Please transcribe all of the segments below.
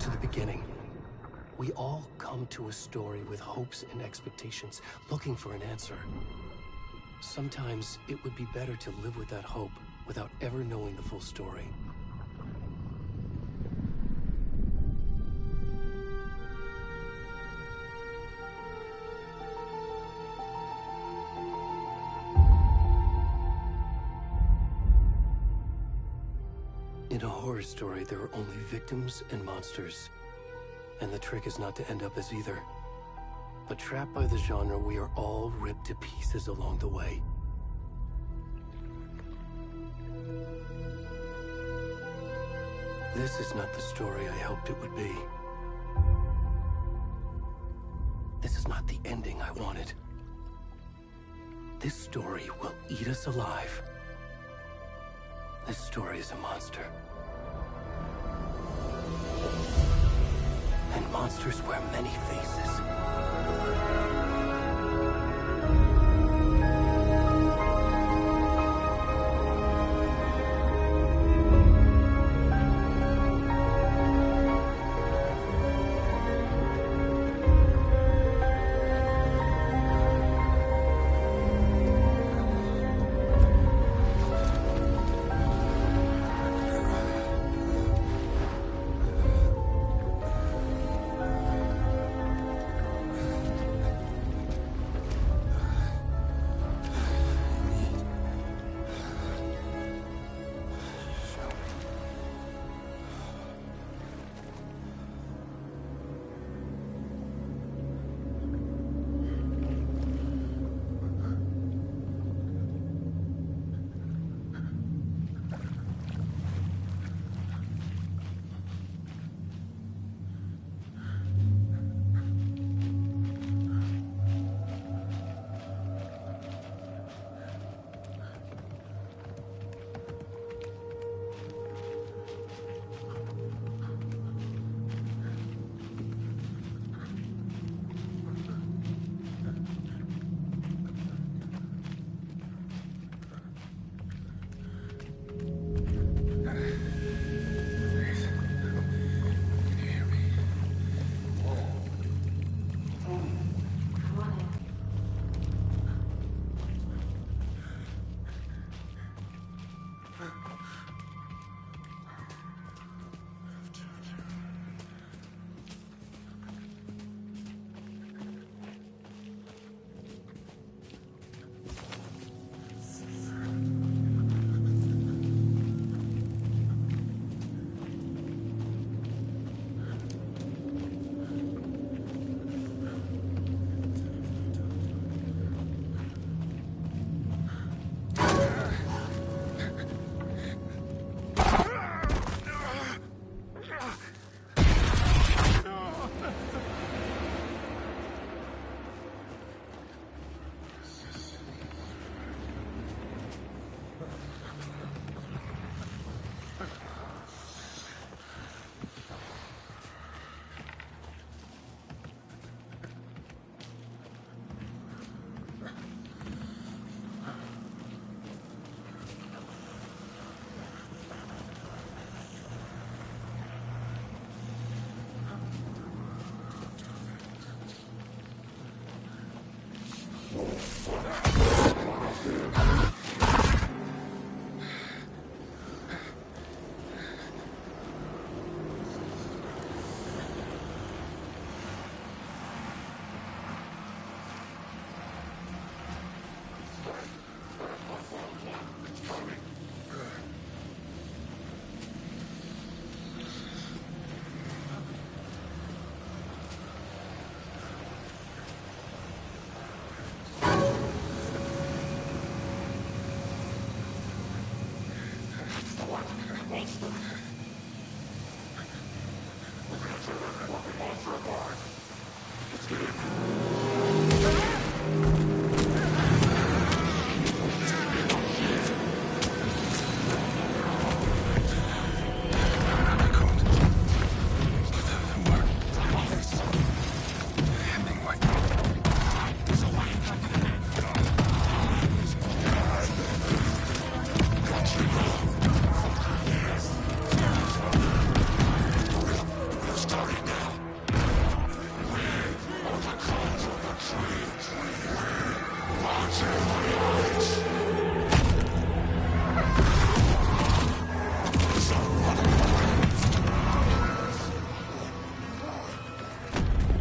to the beginning. We all come to a story with hopes and expectations, looking for an answer. Sometimes it would be better to live with that hope without ever knowing the full story. In a horror story, there are only victims and monsters. And the trick is not to end up as either. But trapped by the genre, we are all ripped to pieces along the way. This is not the story I hoped it would be. This is not the ending I wanted. This story will eat us alive. This story is a monster. And monsters wear many faces.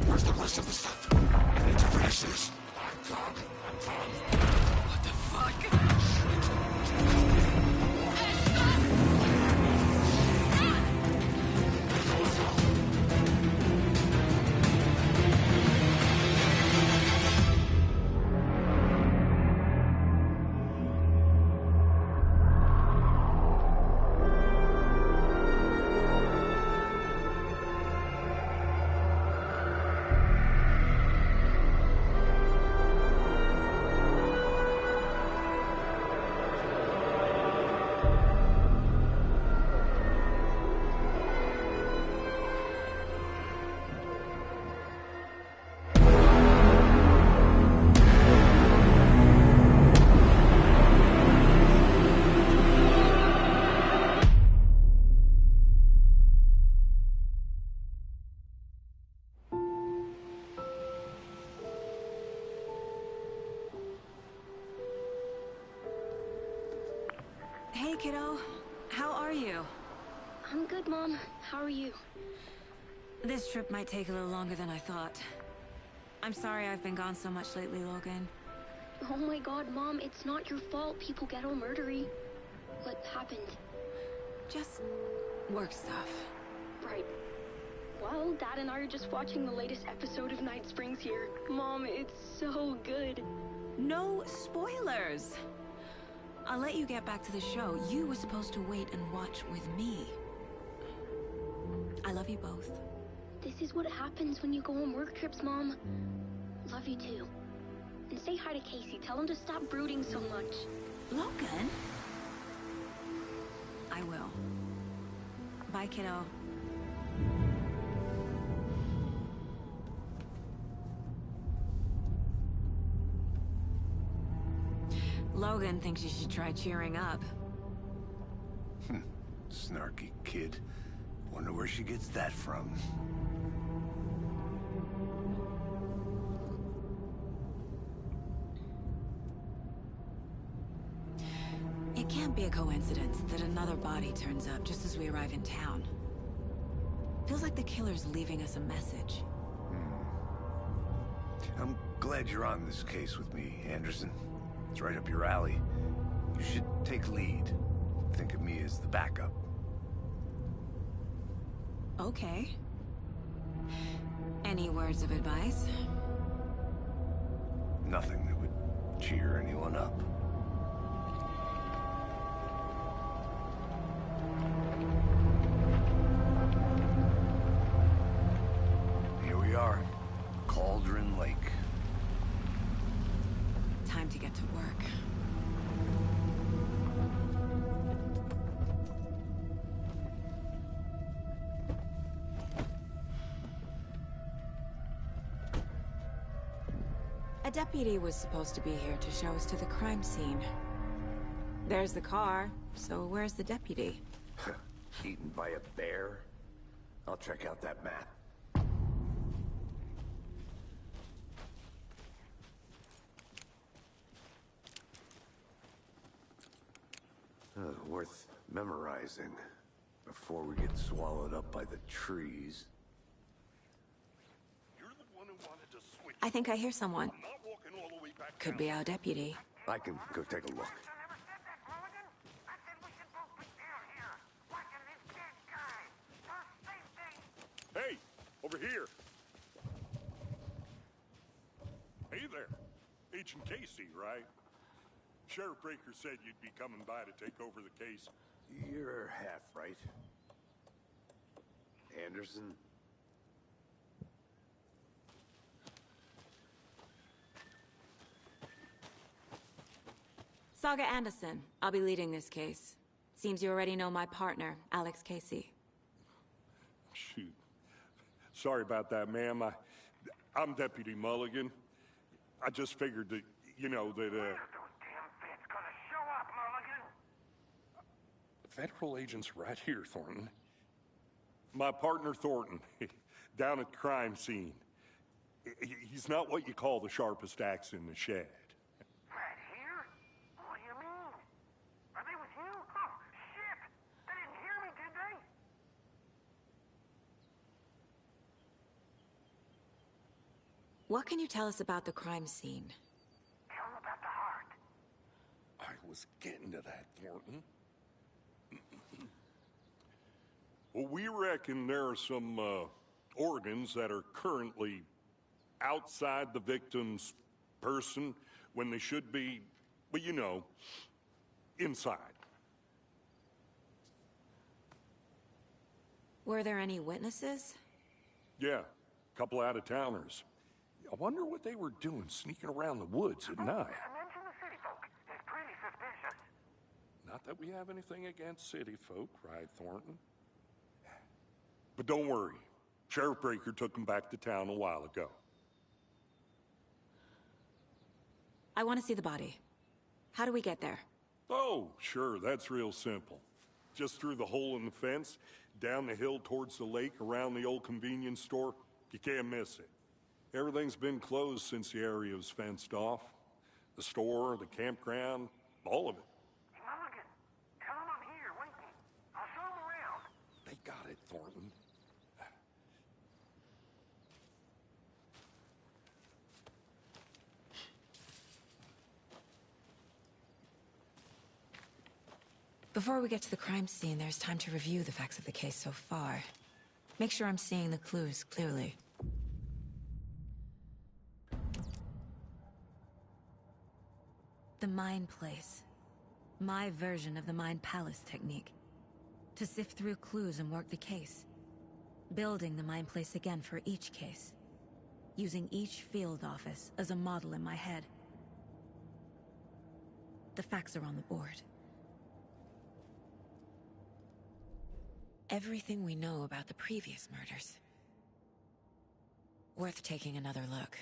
Where's the rest of the stuff? I need to finish this. What the fuck? Hey, kiddo. How are you? I'm good, Mom. How are you? This trip might take a little longer than I thought. I'm sorry I've been gone so much lately, Logan. Oh my god, Mom, it's not your fault people get all murdery. What happened? Just work stuff. Right. Well, Dad and I are just watching the latest episode of Night Springs here. Mom, it's so good. No spoilers! I'll let you get back to the show. You were supposed to wait and watch with me. I love you both. This is what happens when you go on work trips, Mom. Love you too. And say hi to Casey. Tell him to stop brooding so much. Logan? I will. Bye, kiddo. Logan thinks you should try cheering up. Snarky kid. Wonder where she gets that from. It can't be a coincidence that another body turns up just as we arrive in town. Feels like the killer's leaving us a message. I'm glad you're on this case with me, Anderson. It's right up your alley. You should take lead. Think of me as the backup. Okay. Any words of advice? Nothing that would cheer anyone up. Here we are. Cauldron Lake. Time to get to work. A deputy was supposed to be here to show us to the crime scene. There's the car, so where's the deputy? Eaten by a bear? I'll check out that map. Worth memorizing before we get swallowed up by the trees. You're the one who wanted to switch. I think I hear someone. I'm not walking all the way back Could down. be our deputy. I can go take a look. Hey, over here. Hey there. Agent Casey, right? Sheriff Breaker said you'd be coming by to take over the case. You're half right. Anderson? Saga Anderson. I'll be leading this case. Seems you already know my partner, Alex Casey. Shoot. Sorry about that, ma'am. I'm Deputy Mulligan. I just figured that, you know, that, Federal agents right here, Thornton. My partner, Thornton, down at the crime scene. He's not what you call the sharpest axe in the shed. What can you tell us about the crime scene? Tell him about the heart. I was getting to that, Thornton. Well, we reckon there are some organs that are currently outside the victim's person when they should be, well, you know, inside. Were there any witnesses? Yeah, a couple out-of-towners. I wonder what they were doing sneaking around the woods at night. Mention the city folk. It's pretty suspicious. Not that we have anything against city folk, right, Thornton? But don't worry. Sheriff Breaker took them back to town a while ago. I want to see the body. How do we get there? Oh, sure, that's real simple. Just through the hole in the fence, down the hill towards the lake, around the old convenience store. You can't miss it. Everything's been closed since the area was fenced off. The store, the campground, all of it. Mulligan, tell him I'm here waiting. I'll show him around. They got it, Thornton. Before we get to the crime scene, there's time to review the facts of the case so far. Make sure I'm seeing the clues clearly. The Mind Place. My version of the Mind Palace technique. To sift through clues and work the case. Building the Mind Place again for each case. Using each field office as a model in my head. The facts are on the board. Everything we know about the previous murders. Worth taking another look.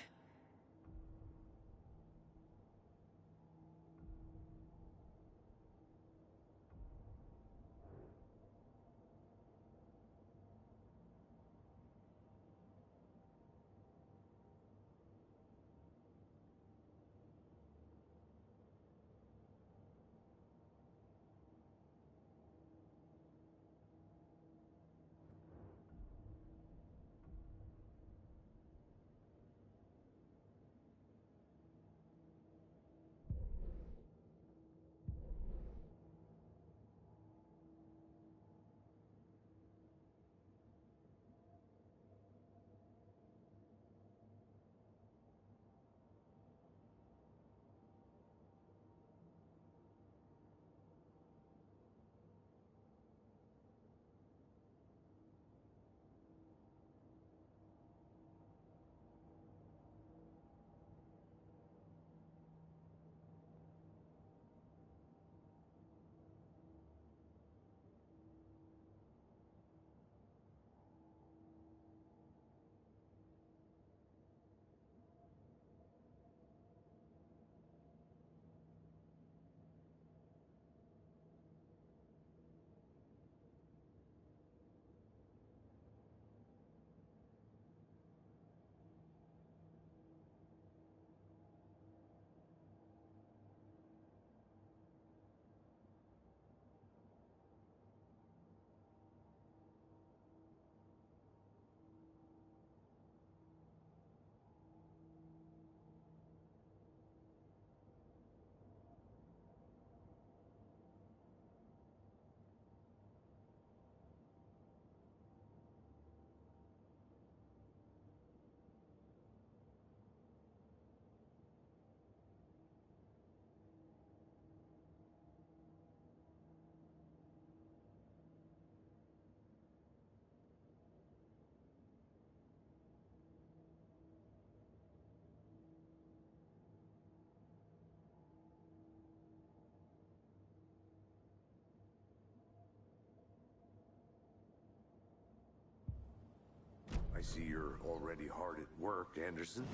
I see you're already hard at work, Anderson.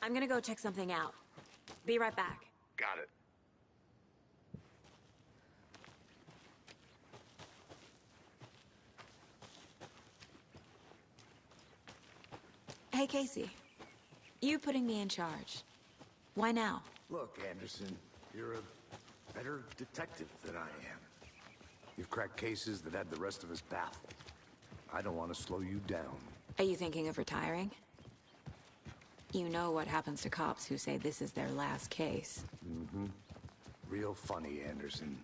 I'm gonna go check something out. Be right back. Got it. Hey, Casey. You putting me in charge. Why now? Look, Anderson, you're a better detective than I am. You've cracked cases that had the rest of us baffled. I don't want to slow you down. Are you thinking of retiring? You know what happens to cops who say this is their last case. Mm-hmm. Real funny, Anderson.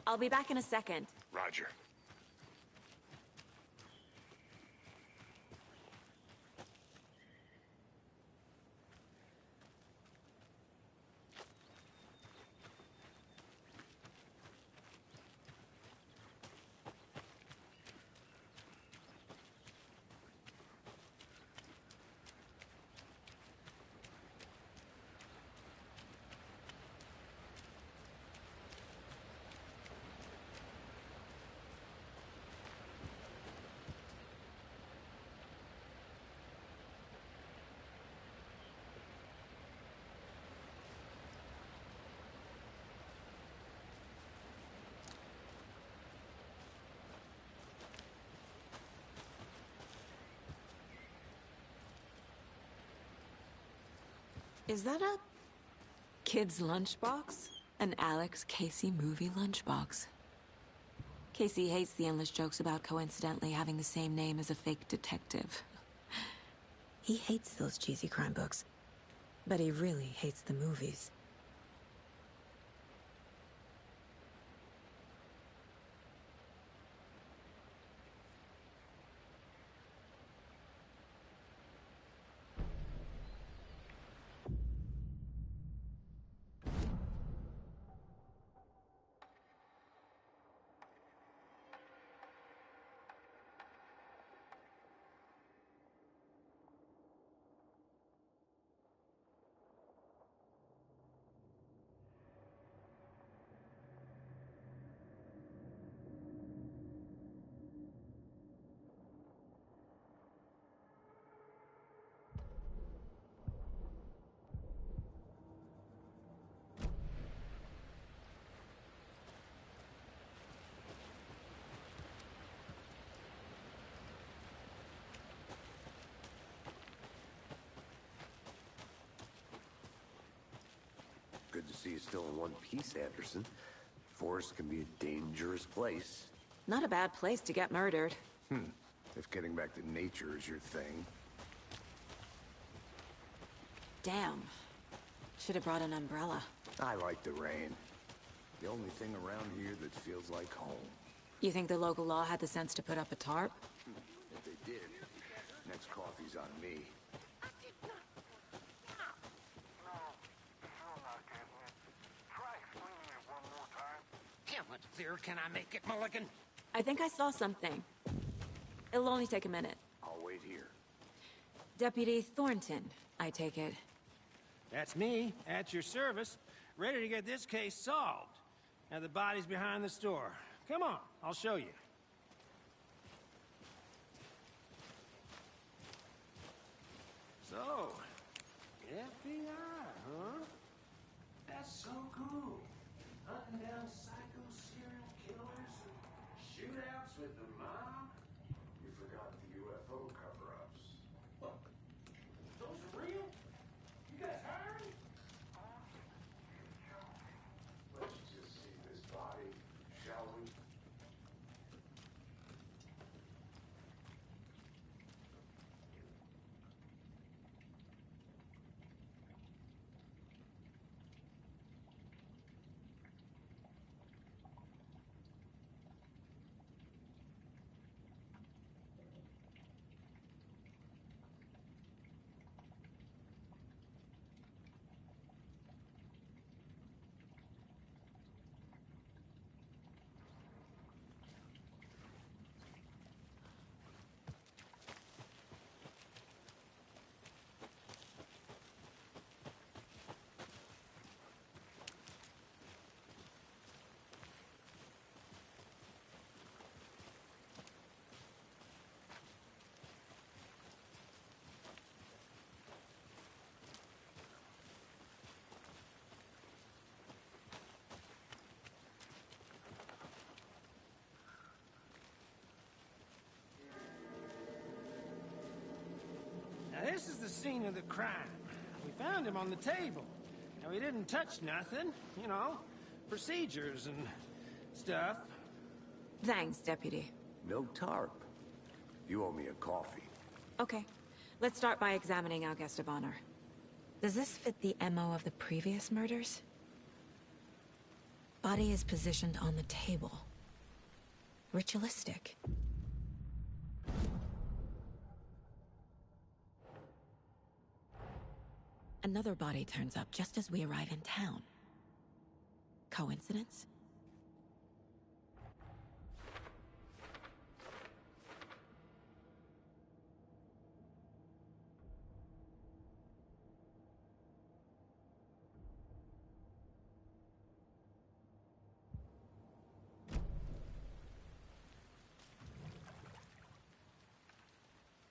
I'll be back in a second. Roger. Is that a kid's lunchbox? An Alex Casey movie lunchbox. Casey hates the endless jokes about coincidentally having the same name as a fake detective. He hates those cheesy crime books, but he really hates the movies. Good to see you still in one piece, Anderson. Forest can be a dangerous place. Not a bad place to get murdered. If getting back to nature is your thing. Damn. Should have brought an umbrella. I like the rain. The only thing around here that feels like home. You think the local law had the sense to put up a tarp? If they did, next coffee's on me. How much clearer can I make it, Mulligan? I think I saw something. It'll only take a minute. I'll wait here. Deputy Thornton, I take it. That's me, at your service, ready to get this case solved. Now the body's behind the store. Come on, I'll show you. So, FBI, huh? That's so cool. Hunting down psycho serial killers and shootouts with the mob. You forgot the UFO cover-ups. What? Those are real? You guys hiring? Let's this is the scene of the crime. We found him on the table. Now, he didn't touch nothing, you know, procedures and stuff. Thanks, Deputy. No tarp. You owe me a coffee. Okay. Let's start by examining our guest of honor. Does this fit the MO of the previous murders? Body is positioned on the table. Ritualistic. Another body turns up just as we arrive in town. Coincidence?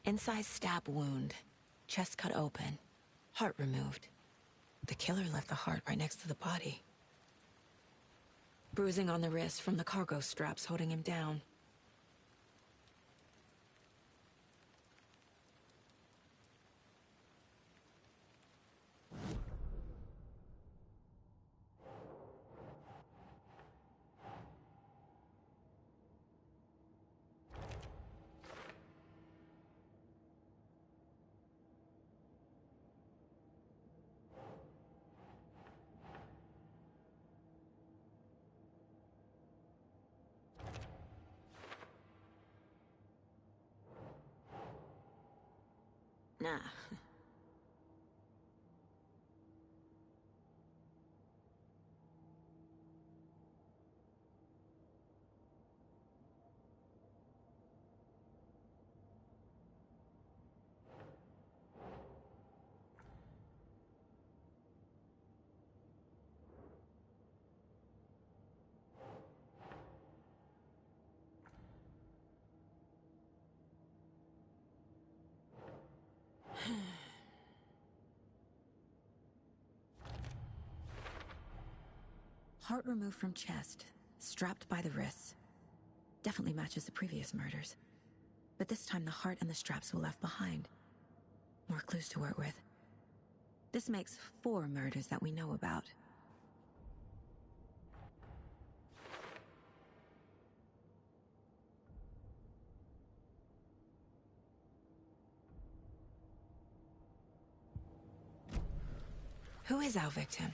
Incised stab wound. Chest cut open. Heart removed. The killer left the heart right next to the body. Bruising on the wrist from the cargo straps holding him down. Nah. Heart removed from chest, strapped by the wrists. Definitely matches the previous murders. But this time the heart and the straps were left behind. More clues to work with. This makes 4 murders that we know about. Who is our victim?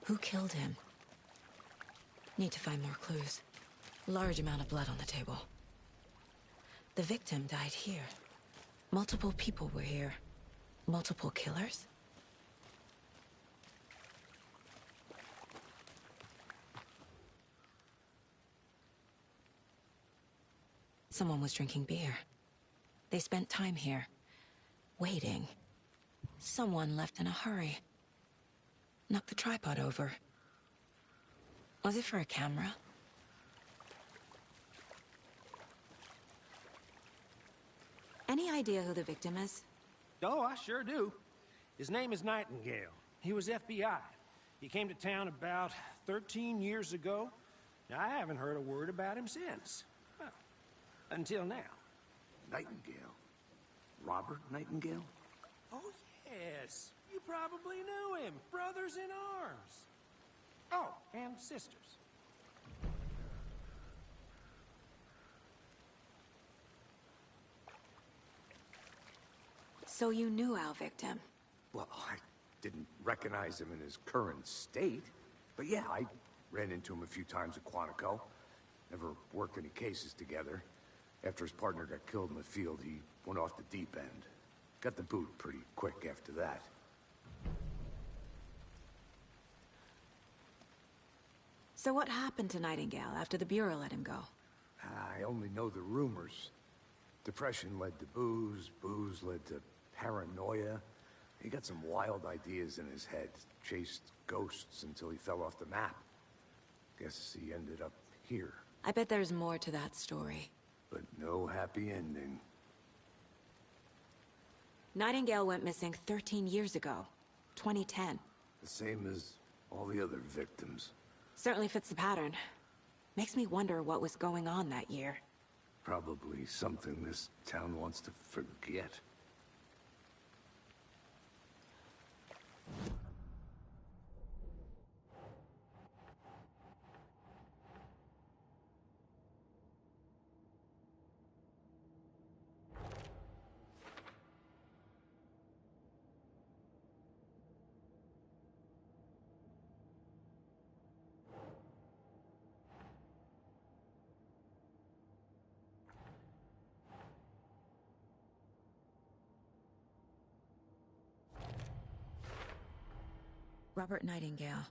Who killed him? Need to find more clues. Large amount of blood on the table. The victim died here. Multiple people were here. Multiple killers? Someone was drinking beer. They spent time here, waiting. Someone left in a hurry. Knocked the tripod over. Was it for a camera? Any idea who the victim is? Oh, I sure do. His name is Nightingale. He was FBI. He came to town about 13 years ago. Now, I haven't heard a word about him since. Well, until now. Nightingale? Robert Nightingale? Oh, yes. You probably knew him. Brothers in arms. Oh, and sisters. So you knew our victim? Well, I didn't recognize him in his current state. But yeah, I ran into him a few times at Quantico. Never worked any cases together. After his partner got killed in the field, he went off the deep end. Got the boot pretty quick after that. So what happened to Nightingale after the Bureau let him go? I only know the rumors. Depression led to booze, booze led to paranoia. He got some wild ideas in his head, chased ghosts until he fell off the map. Guess he ended up here. I bet there's more to that story. But no happy ending. Nightingale went missing 13 years ago, 2010. The same as all the other victims. Certainly fits the pattern. Makes me wonder what was going on that year. Probably something this town wants to forget. Robert Nightingale,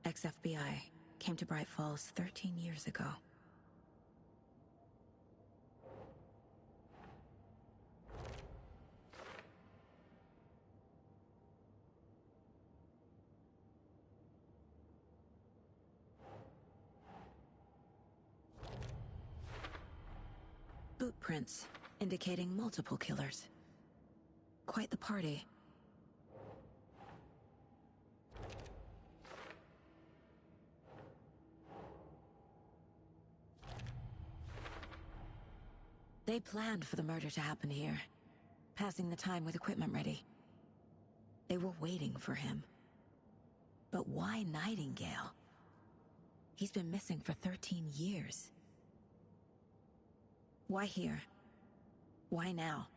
ex-FBI, came to Bright Falls 13 years ago. Boot prints, indicating multiple killers. Quite the party. They planned for the murder to happen here, passing the time with equipment ready. They were waiting for him. But why Nightingale? He's been missing for 13 years. Why here? Why now?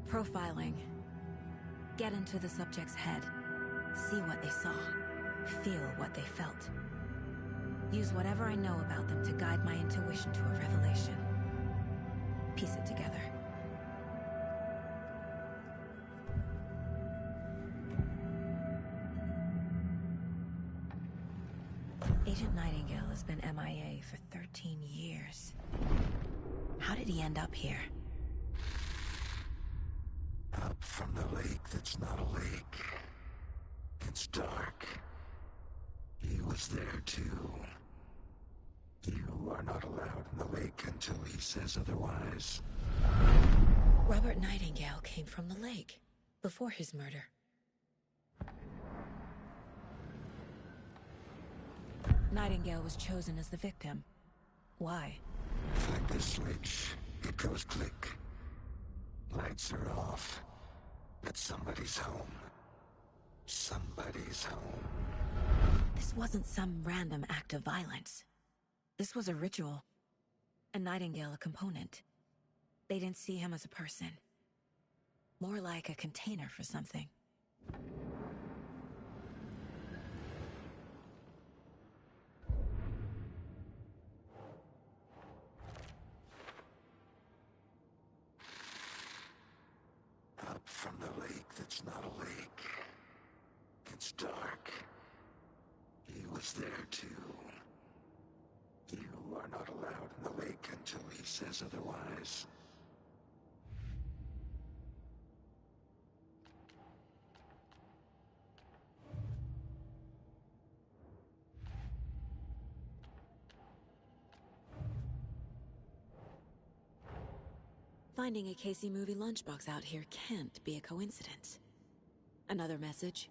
Profiling. Get into the subject's head. See what they saw. Feel what they felt. Use whatever I know about them to guide my intuition to a revelation. Piece it together. Agent Nightingale has been MIA for 13 years. How did he end up here? Up from the lake that's not a lake. It's dark. He was there too. You are not allowed in the lake until he says otherwise. Robert Nightingale came from the lake, before his murder. Nightingale was chosen as the victim. Why? Flick the switch, it goes click. Lights are off, but somebody's home. Somebody's home. This wasn't some random act of violence. This was a ritual. And Nightingale a component. They didn't see him as a person. More like a container for something. Up from the lake that's not a lake. It's dark. He was there too. You are not allowed in the lake until he says otherwise. Finding a Casey movie lunchbox out here can't be a coincidence. Another message?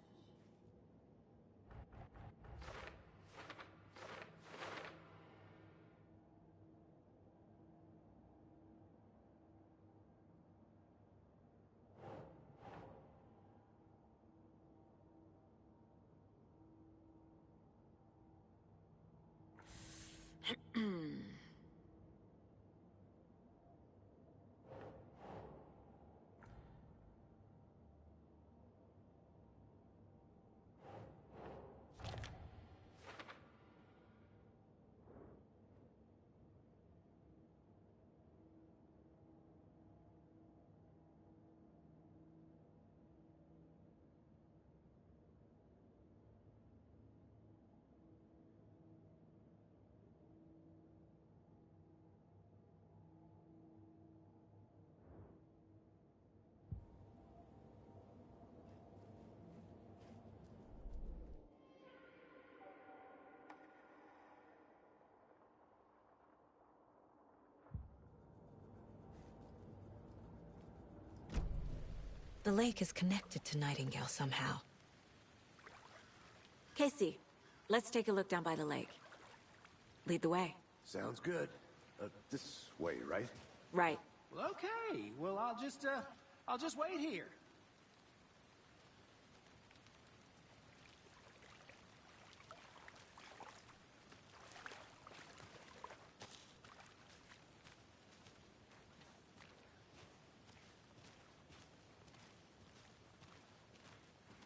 The lake is connected to Nightingale somehow. Casey, let's take a look down by the lake. Lead the way. Sounds good. This way, right? Right. Well, okay. Well, I'll just wait here.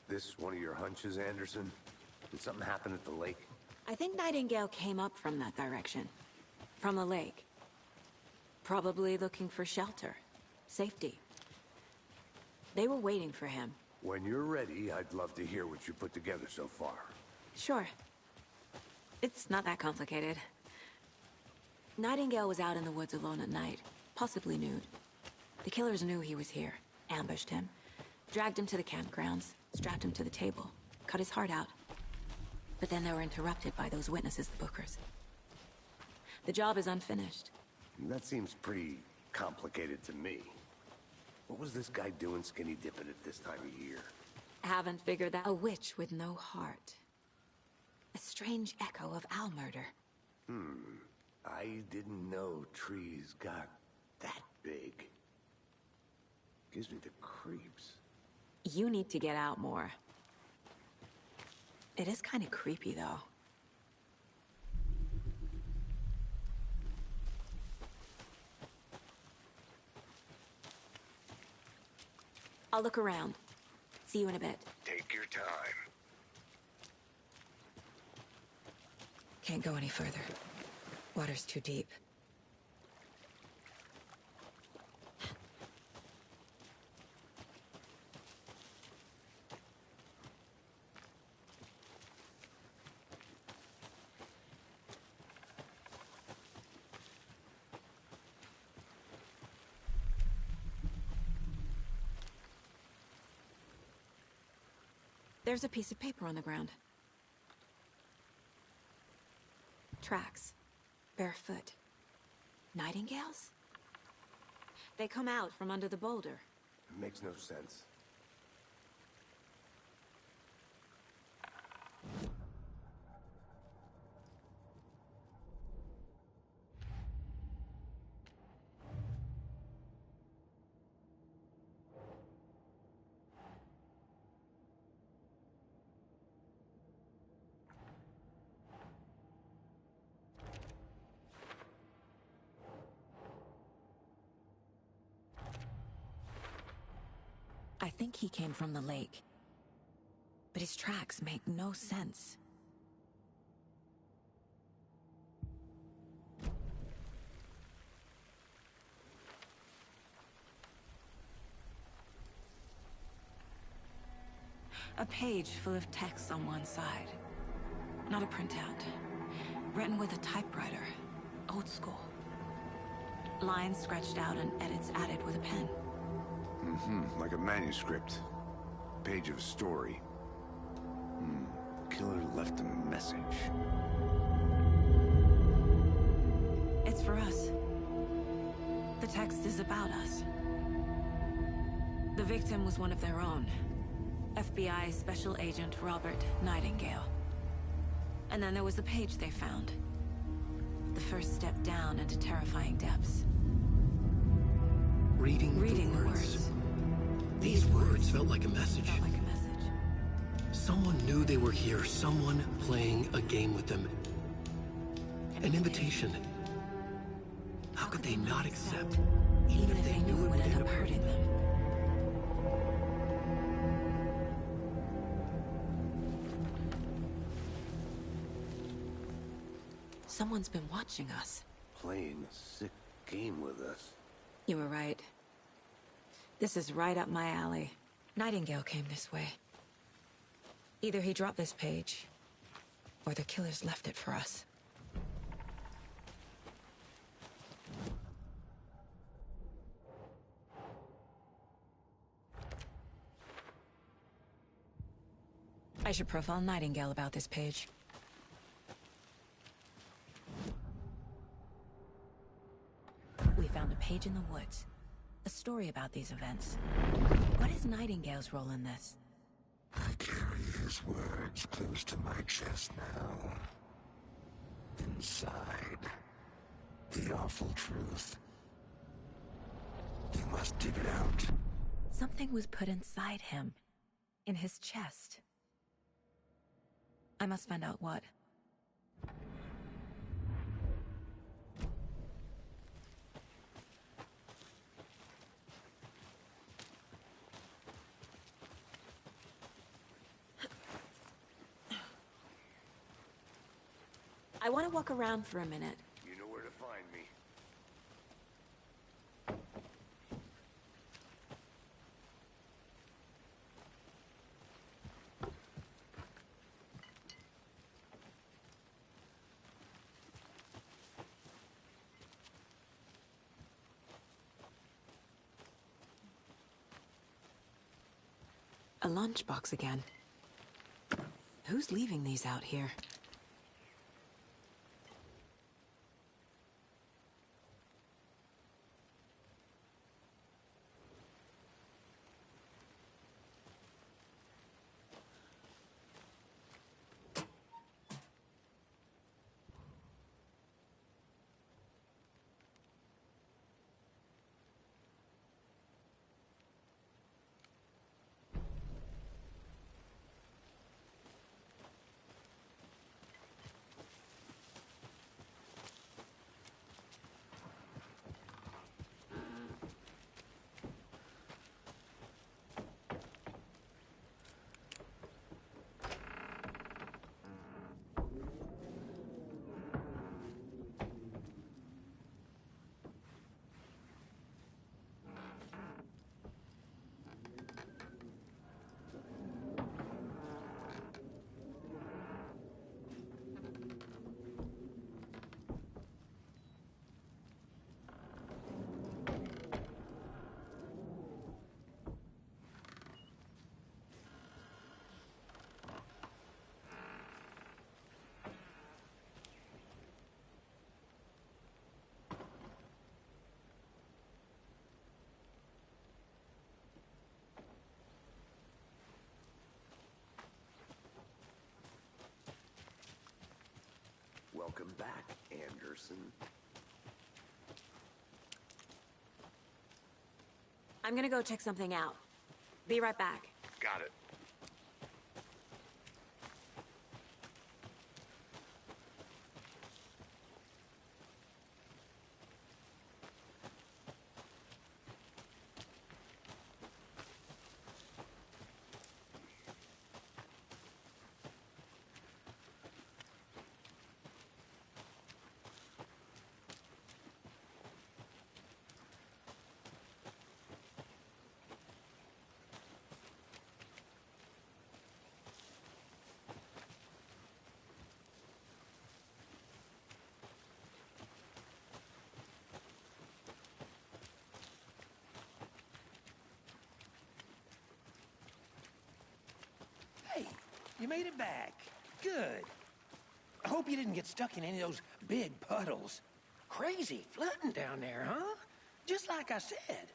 This one of your hunches, Anderson? Did something happen at the lake? I think Nightingale came up from that direction. From the lake. Probably looking for shelter. Safety. They were waiting for him. When you're ready, I'd love to hear what you put together so far. Sure. It's not that complicated. Nightingale was out in the woods alone at night, possibly nude. The killers knew he was here, ambushed him, dragged him to the campgrounds, strapped him to the table, cut his heart out. But then they were interrupted by those witnesses, the Bookers. The job is unfinished. That seems pretty complicated to me. What was this guy doing skinny dipping at this time of year? Haven't figured that. A witch with no heart. A strange echo of owl murder. I didn't know trees got that big. Gives me the creeps. You need to get out more. It is kind of creepy, though. I'll look around. See you in a bit. Take your time. Can't go any further. Water's too deep. There's a piece of paper on the ground. Tracks. Barefoot. Nightingales? They come out from under the boulder. It makes no sense. I think he came from the lake. But his tracks make no sense. A page full of text on one side. Not a printout. Written with a typewriter. Old school. Lines scratched out and edits added with a pen. Like a manuscript. Page of a story. Killer left a message. It's for us. The text is about us. The victim was one of their own. FBI Special Agent Robert Nightingale. And then there was the page they found. The first step down into terrifying depths. Reading the words. These words felt like a message. Someone knew they were here. Someone playing a game with them. An invitation. How could they not accept, even if they knew it would end up hurting them? Someone's been watching us. Playing a sick game with us. You were right. This is right up my alley. Nightingale came this way. Either he dropped this page, or the killers left it for us. I should profile Nightingale about this page. We found a page in the woods. A story about these events. What is Nightingale's role in this? I carry his words close to my chest now. Inside, the awful truth. You must dig it out. Something was put inside him. In his chest. I must find out what. I want to walk around for a minute. You know where to find me. A lunchbox again. Who's leaving these out here? Welcome back, Anderson. I'm gonna go check something out. Be right back. Got it. Hey, you made it back. Good. I hope you didn't get stuck in any of those big puddles. Crazy flooding down there, huh? Just like I said.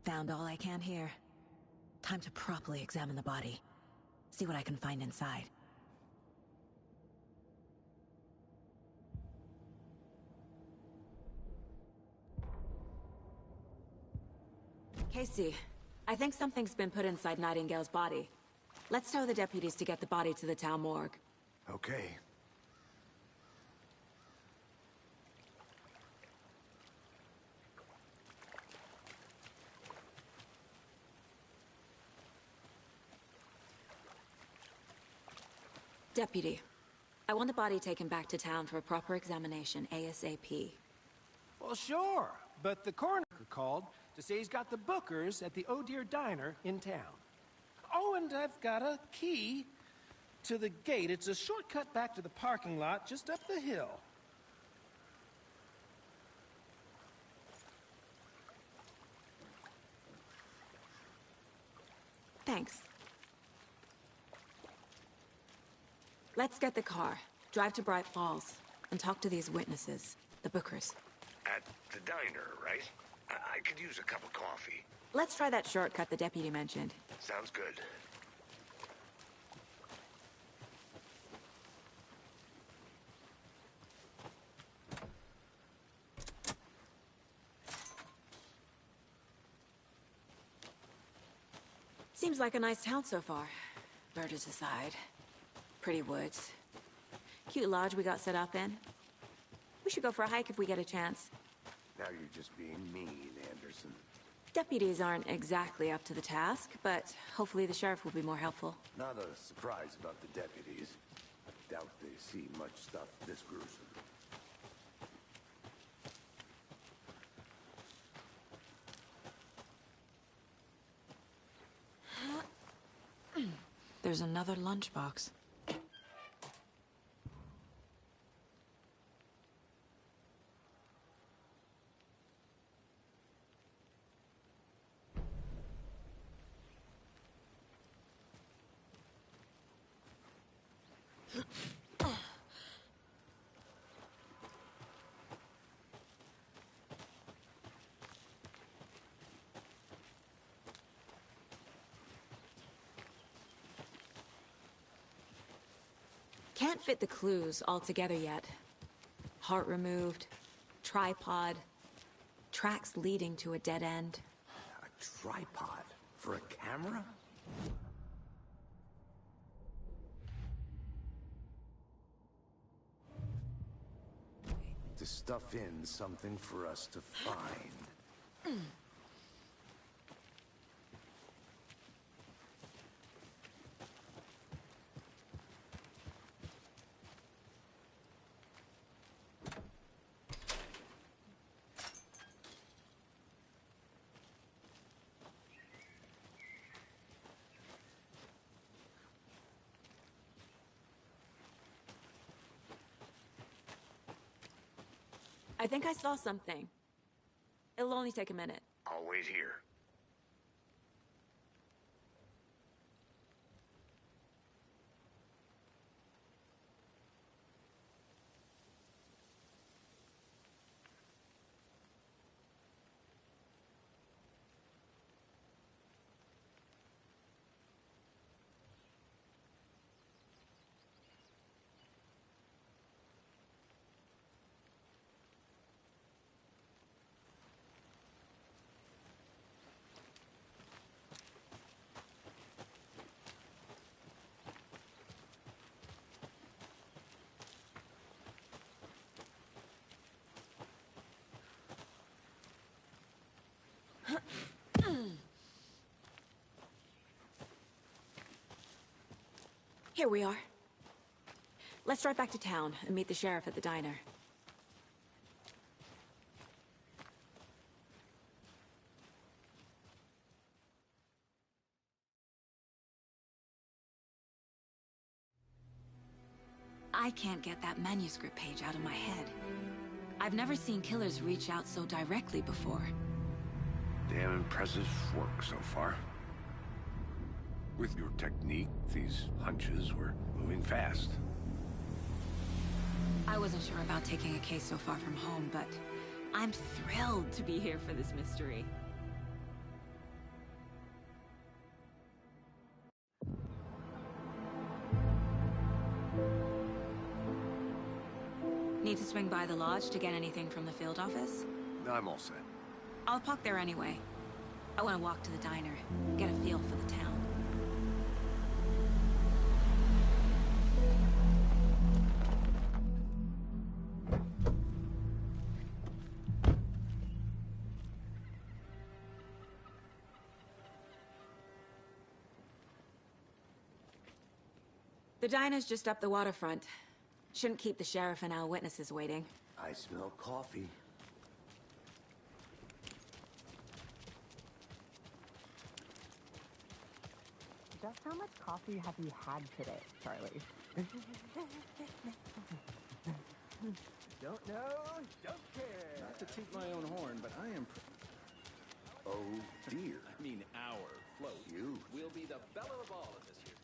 Found all I can here. Time to properly examine the body. See what I can find inside. Casey, I think something's been put inside Nightingale's body. Let's tell the deputies to get the body to the town morgue. Okay. Deputy, I want the body taken back to town for a proper examination ASAP. Well, sure, but the coroner called to say he's got the bookers at the Oh Dear Diner in town. Oh, and I've got a key to the gate. It's a shortcut back to the parking lot just up the hill. Thanks. Let's get the car. Drive to Bright Falls and talk to these witnesses, the Bookers. At the diner, right? I could use a cup of coffee. Let's try that shortcut the deputy mentioned. Sounds good. Seems like a nice town so far. Murders aside. Pretty woods. Cute lodge we got set up in. We should go for a hike if we get a chance. Now you're just being mean, Anderson. Deputies aren't exactly up to the task, but hopefully the sheriff will be more helpful. Not a surprise about the deputies. Doubt they see much stuff this gruesome. There's another lunchbox. Can't fit the clues all together yet. Heart removed, tripod, tracks leading to a dead end. A tripod? For a camera? To stuff in something for us to find. I think I saw something. It'll only take a minute. I'll wait here. Here we are. Let's drive back to town and meet the sheriff at the diner. I can't get that manuscript page out of my head. I've never seen killers reach out so directly before. Damn impressive work so far. With your technique, these hunches were moving fast. I wasn't sure about taking a case so far from home, but I'm thrilled to be here for this mystery. Need to swing by the lodge to get anything from the field office? I'm all set. I'll park there anyway. I want to walk to the diner, get a feel for the town. The diner's just up the waterfront. Shouldn't keep the sheriff and our witnesses waiting. I smell coffee. Just how much coffee have you had today, Charlie? Don't know, don't care. Not to toot my own horn, but I am... Oh, dear. I mean our float. You. We'll be the belle of all at this year's